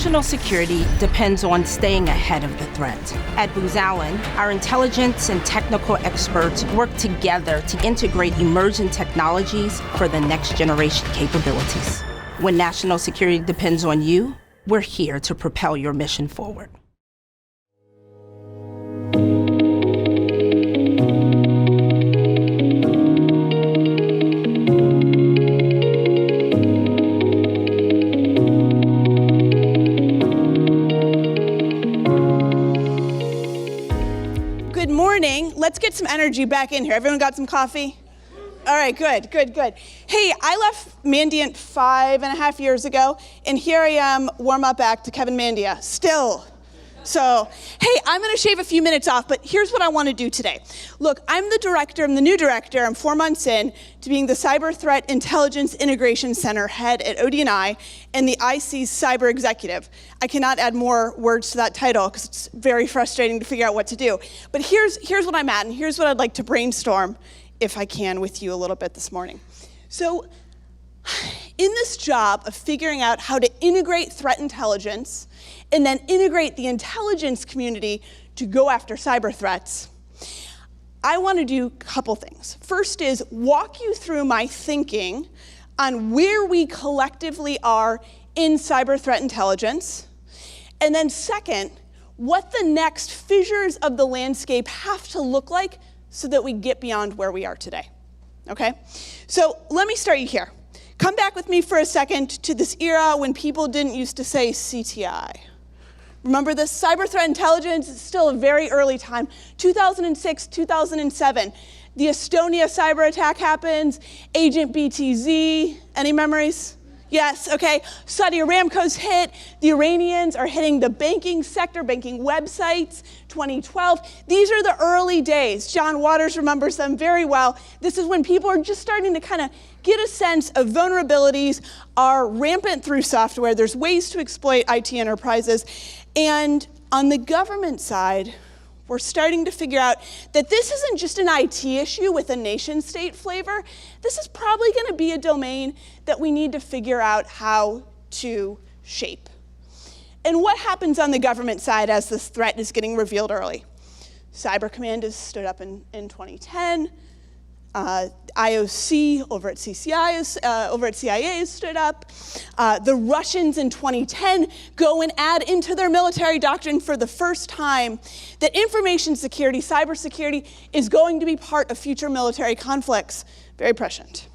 National security depends on staying ahead of the threat. At Booz Allen, our intelligence and technical experts work together to integrate emerging technologies for the next generation capabilities. When national security depends on you, we're here to propel your mission forward. Let's get some energy back in here. Everyone got some coffee? All right, good. Hey, I left Mandiant 5.5 years ago, and here I am, warm-up act to Kevin Mandia, still. So, hey, I'm gonna shave a few minutes off, but here's what I wanna do today. Look, I'm the new director, I'm 4 months in to being the Cyber Threat Intelligence Integration Center head at ODNI and the IC's cyber executive. I cannot add more words to that title because it's very frustrating to figure out what to do. But here's what I'm at, and here's what I'd like to brainstorm, if I can, with you a little bit this morning. So, in this job of figuring out how to integrate threat intelligence and then integrate the intelligence community to go after cyber threats, I want to do a couple things. First is walk you through my thinking on where we collectively are in cyber threat intelligence. And then second, what the next fissures of the landscape have to look like so that we get beyond where we are today, okay? So let me start you here. Come back with me for a second to this era when people didn't used to say CTI. Remember this? Cyber threat intelligence is still a very early time. 2006, 2007. The Estonia cyber attack happens. Agent BTZ. Any memories? Yes, okay. Saudi Aramco's hit. The Iranians are hitting the banking sector, banking websites, 2012. These are the early days. John Waters remembers them very well. This is when people are just starting to kind of get a sense of vulnerabilities are rampant through software. There's ways to exploit IT enterprises. And on the government side, we're starting to figure out that this isn't just an IT issue with a nation state flavor. This is probably going to be a domain that we need to figure out how to shape. And what happens on the government side as this threat is getting revealed early? Cyber Command has stood up in 2010. IOC over at CIA has stood up. The Russians in 2010 go and add into their military doctrine for the first time that information security, cybersecurity, is going to be part of future military conflicts. Very prescient.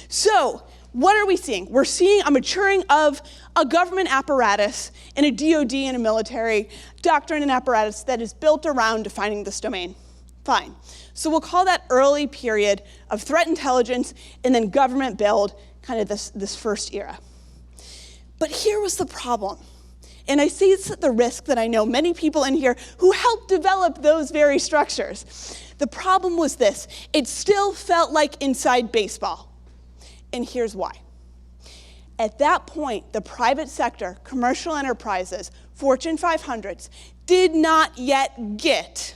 So, what are we seeing? We're seeing a maturing of a government apparatus and a DoD and a military doctrine and apparatus that is built around defining this domain. Fine. So we'll call that early period of threat intelligence and then government build, kind of this first era. But here was the problem. And I say it's at the risk that I know many people in here who helped develop those very structures. The problem was this: it still felt like inside baseball. And here's why. At that point, the private sector, commercial enterprises, Fortune 500s, did not yet get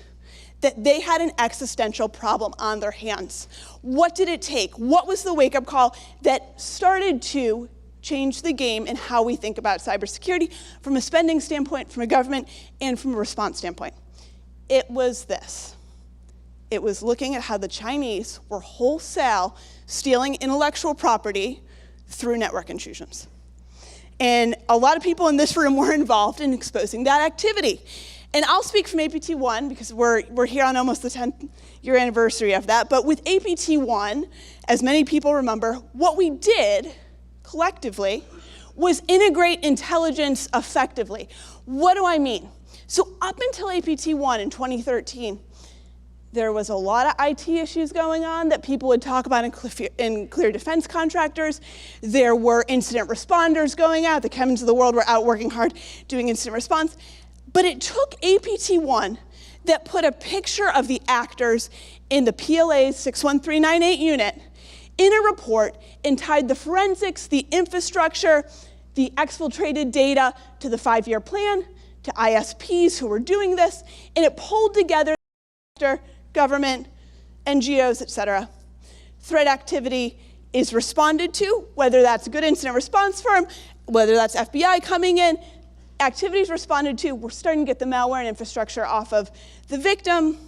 that they had an existential problem on their hands. What did it take? What was the wake-up call that started to change the game in how we think about cybersecurity from a spending standpoint, from a government, and from a response standpoint? It was this. It was looking at how the Chinese were wholesale stealing intellectual property through network intrusions. And a lot of people in this room were involved in exposing that activity. And I'll speak from APT1 because we're here on almost the 10th year anniversary of that. But with APT1, as many people remember, what we did collectively was integrate intelligence effectively. What do I mean? So up until APT1 in 2013, there was a lot of IT issues going on that people would talk about in clear defense contractors. There were incident responders going out. The Kevins of the world were out working hard doing incident response. But it took APT1 that put a picture of the actors in the PLA's 61398 unit in a report and tied the forensics, the infrastructure, the exfiltrated data to the 5-year plan, to ISPs who were doing this, and it pulled together government, NGOs, et cetera. Threat activity is responded to, whether that's a good incident response firm, whether that's FBI coming in, activities responded to, we're starting to get the malware and infrastructure off of the victim,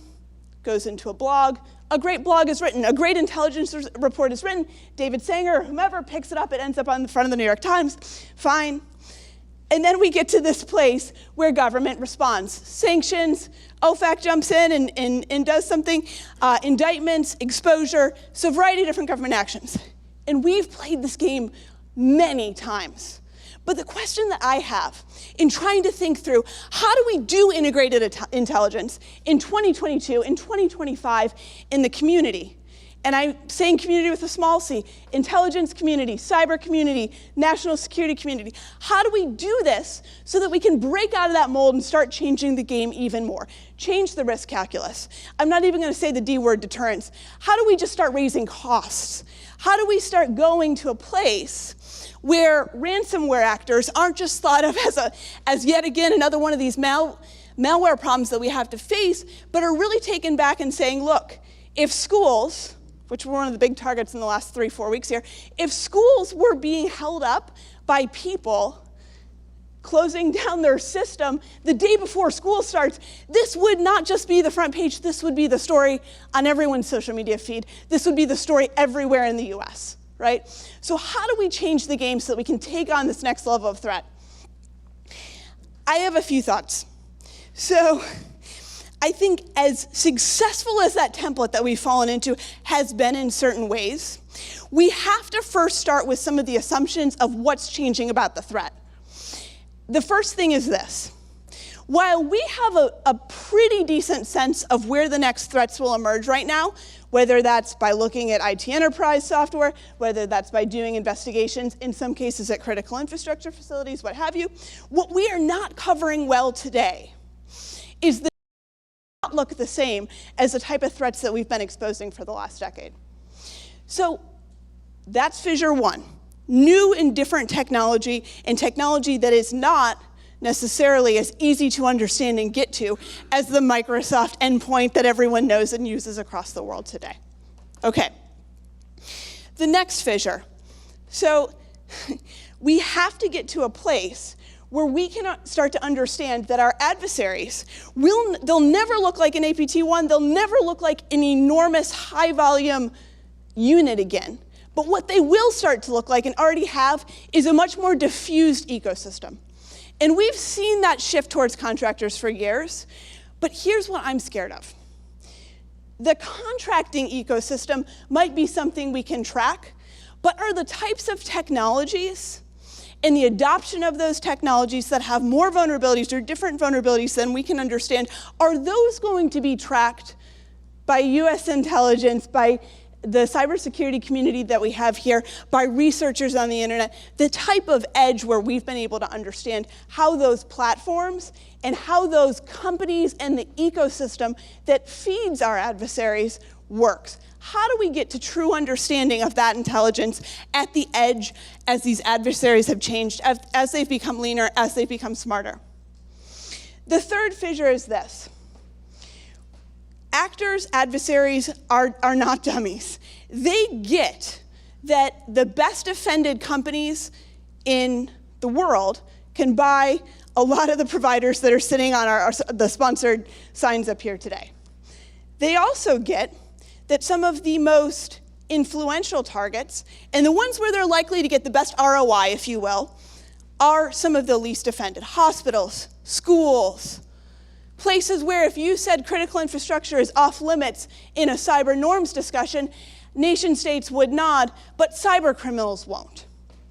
goes into a blog. A great blog is written, a great intelligence report is written, David Sanger, whomever picks it up, it ends up on the front of the New York Times, fine. And then we get to this place where government responds. Sanctions, OFAC jumps in and does something, indictments, exposure, so a variety of different government actions. And we've played this game many times. But the question that I have in trying to think through, how do we do integrated intelligence in 2022, in 2025, in the community? And I'm saying community with a small c, intelligence community, cyber community, national security community. How do we do this so that we can break out of that mold and start changing the game even more? Change the risk calculus. I'm not even going to say the D word, deterrence. How do we just start raising costs? How do we start going to a place where ransomware actors aren't just thought of as yet again another one of these malware problems that we have to face, but are really taken back and saying, look, if schools, which were one of the big targets in the last 3-4 weeks here, if schools were being held up by people closing down their system the day before school starts, this would not just be the front page, this would be the story on everyone's social media feed. This would be the story everywhere in the US. Right? So how do we change the game so that we can take on this next level of threat? I have a few thoughts. So I think as successful as that template that we've fallen into has been in certain ways, we have to first start with some of the assumptions of what's changing about the threat. The first thing is this. While we have a pretty decent sense of where the next threats will emerge right now, whether that's by looking at IT enterprise software, whether that's by doing investigations, in some cases at critical infrastructure facilities, what have you, what we are not covering well today is that not look the same as the type of threats that we've been exposing for the last decade. So that's fissure one, new and different technology, and technology that is not necessarily as easy to understand and get to as the Microsoft endpoint that everyone knows and uses across the world today. Okay, the next fissure. So we have to get to a place where we can start to understand that our adversaries, they'll never look like an APT1, they'll never look like an enormous high volume unit again. But what they will start to look like, and already have, is a much more diffused ecosystem. And we've seen that shift towards contractors for years, but here's what I'm scared of. The contracting ecosystem might be something we can track, but are the types of technologies and the adoption of those technologies that have more vulnerabilities or different vulnerabilities than we can understand, are those going to be tracked by US intelligence, by the cybersecurity community that we have here, by researchers on the internet, the type of edge where we've been able to understand how those platforms and how those companies and the ecosystem that feeds our adversaries works. How do we get to true understanding of that intelligence at the edge as these adversaries have changed, as they've become leaner, as they've become smarter? The third fissure is this. Actors, adversaries are not dummies. They get that the best offended companies in the world can buy a lot of the providers that are sitting on the sponsored signs up here today. They also get that some of the most influential targets, and the ones where they're likely to get the best ROI, if you will, are some of the least offended. Hospitals, schools, places where if you said critical infrastructure is off limits in a cyber norms discussion, nation states would nod, but cyber criminals won't,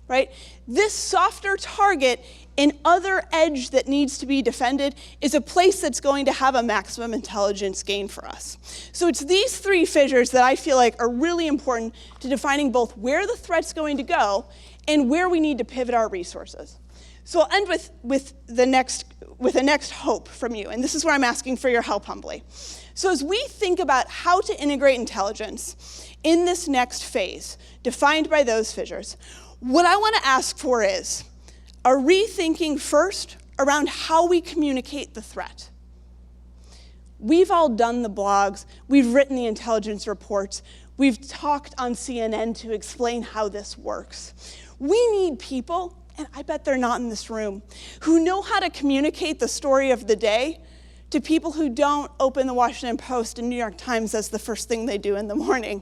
right? This softer target and other edge that needs to be defended is a place that's going to have a maximum intelligence gain for us. So it's these three fissures that I feel like are really important to defining both where the threat's going to go and where we need to pivot our resources. So I'll end with a next hope from you, and this is where I'm asking for your help humbly. So as we think about how to integrate intelligence in this next phase, defined by those fissures, what I want to ask for is a rethinking first around how we communicate the threat. We've all done the blogs, we've written the intelligence reports, we've talked on CNN to explain how this works. We need people and I bet they're not in this room, who know how to communicate the story of the day to people who don't open the Washington Post and New York Times as the first thing they do in the morning.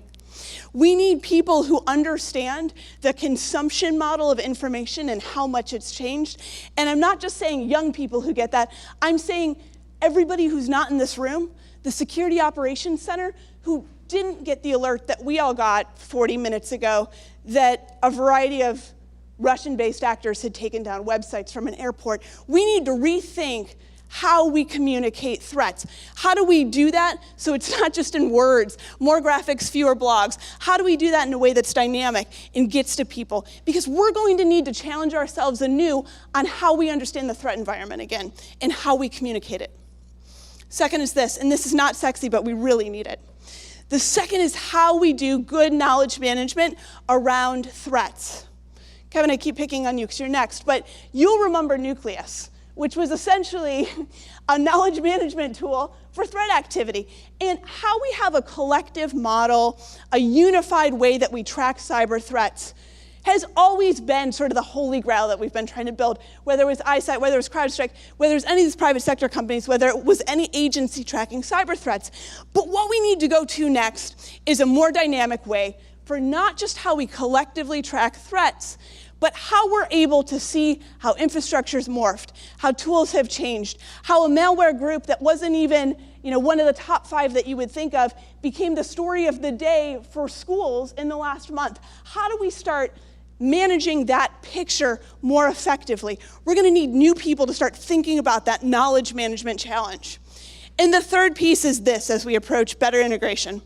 We need people who understand the consumption model of information and how much it's changed. And I'm not just saying young people who get that, I'm saying everybody who's not in this room, the Security Operations Center, who didn't get the alert that we all got 40 minutes ago that a variety of Russian-based actors had taken down websites from an airport. We need to rethink how we communicate threats. How do we do that so it's not just in words, more graphics, fewer blogs? How do we do that in a way that's dynamic and gets to people? Because we're going to need to challenge ourselves anew on how we understand the threat environment again and how we communicate it. Second is this, and this is not sexy, but we really need it. The second is how we do good knowledge management around threats. Kevin, I keep picking on you because you're next, but you'll remember Nucleus, which was essentially a knowledge management tool for threat activity. And how we have a collective model, a unified way that we track cyber threats has always been sort of the holy grail that we've been trying to build, whether it was ISAT, whether it was CrowdStrike, whether it was any of these private sector companies, whether it was any agency tracking cyber threats. But what we need to go to next is a more dynamic way for not just how we collectively track threats, but how we're able to see how infrastructure's morphed, how tools have changed, how a malware group that wasn't even one of the top 5 that you would think of became the story of the day for schools in the last month. How do we start managing that picture more effectively? We're going to need new people to start thinking about that knowledge management challenge. And the third piece is this as we approach better integration.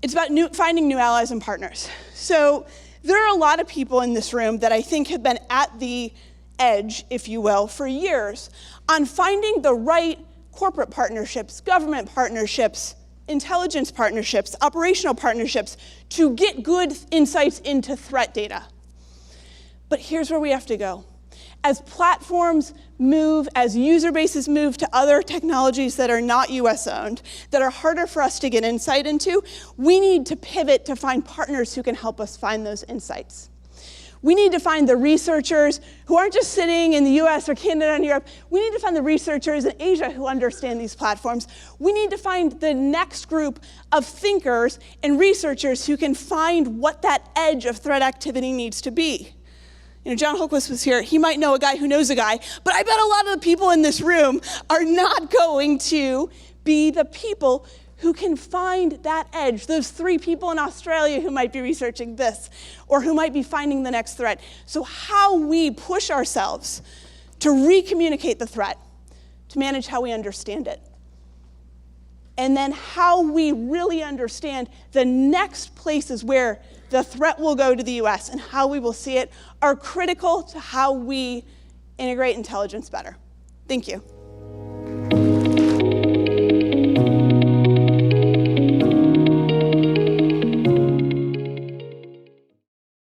It's about finding new allies and partners. So there are a lot of people in this room that I think have been at the edge, if you will, for years on finding the right corporate partnerships, government partnerships, intelligence partnerships, operational partnerships to get good insights into threat data. But here's where we have to go. As platforms move, as user bases move to other technologies that are not US owned, that are harder for us to get insight into, we need to pivot to find partners who can help us find those insights. We need to find the researchers who aren't just sitting in the US or Canada and Europe. We need to find the researchers in Asia who understand these platforms. We need to find the next group of thinkers and researchers who can find what that edge of threat activity needs to be. John Holquist was here. He might know a guy who knows a guy, but I bet a lot of the people in this room are not going to be the people who can find that edge, those 3 people in Australia who might be researching this, or who might be finding the next threat. So how we push ourselves to recommunicate the threat, to manage how we understand it, and then how we really understand the next places where the threat will go to the US and how we will see it are critical to how we integrate intelligence better. Thank you.